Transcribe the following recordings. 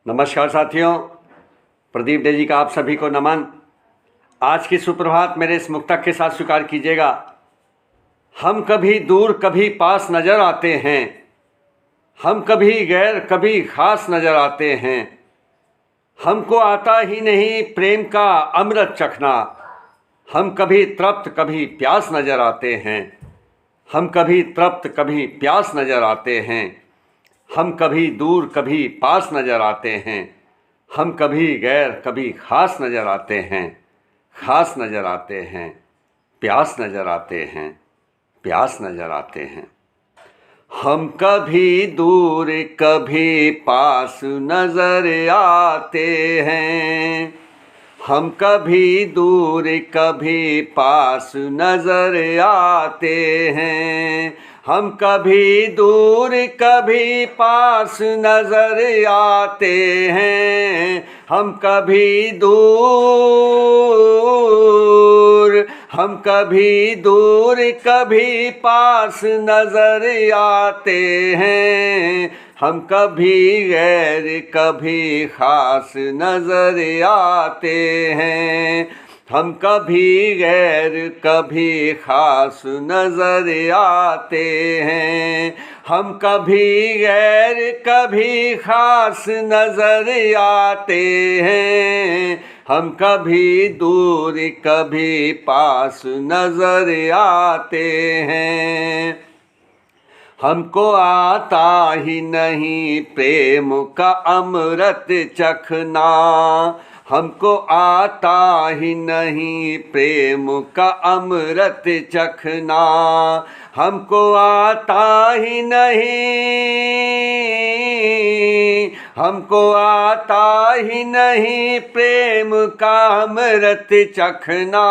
नमस्कार साथियों, प्रदीप डे जी का आप सभी को नमन। आज की सुप्रभात मेरे इस मुक्तक के साथ स्वीकार कीजिएगा। हम कभी दूर कभी पास नज़र आते हैं, हम कभी गैर कभी खास नज़र आते हैं। हमको आता ही नहीं प्रेम का अमृत चखना, हम कभी तृप्त कभी प्यास नज़र आते हैं। हम कभी तृप्त कभी प्यास नज़र आते हैं। हम कभी दूर कभी पास नज़र आते हैं। हम कभी गैर कभी खास नज़र आते हैं। खास नज़र आते हैं, प्यास नज़र आते हैं, प्यास नज़र आते हैं। हम कभी दूर कभी पास नज़र आते हैं। हम कभी दूर कभी पास नज़र आते हैं। हम कभी दूर कभी पास नज़र आते हैं। हम कभी दूर कभी पास नज़र आते हैं। हम कभी गैर कभी खास नज़र आते हैं। हम कभी गैर कभी खास नज़र आते हैं। हम कभी गैर कभी खास नज़र आते हैं। हम कभी दूर कभी पास नज़र आते हैं। हमको आता ही नहीं प्रेम का अमृत चखना, हमको आता ही नहीं प्रेम का अमृत चखना। हमको आता ही नहीं, हमको आता ही नहीं प्रेम का अमृत चखना।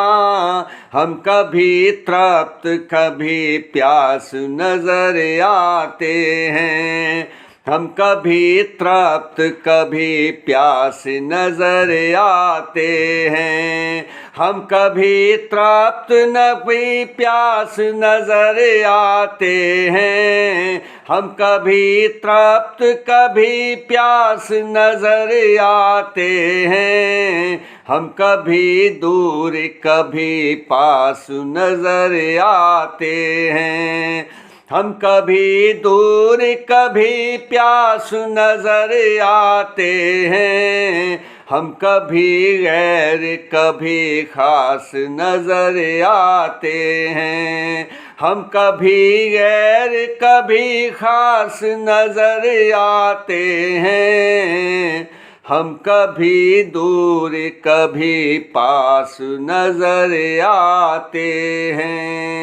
हम कभी तृप्त कभी प्यास नज़र आते हैं। हम कभी तृप्त कभी प्यास नज़र आते हैं। हम कभी तृप्त कभी प्यास नज़र आते हैं। हम कभी तृप्त कभी प्यास नज़र आते हैं। हम कभी दूर कभी पास नज़र आते हैं। हम कभी दूर कभी प्यास नज़र आते हैं। हम कभी गैर कभी खास नज़र आते हैं। हम कभी गैर कभी खास नज़र आते हैं। हम कभी दूर कभी पास नज़र आते हैं।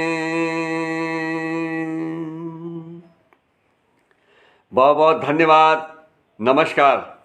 बहुत बहुत धन्यवाद। नमस्कार।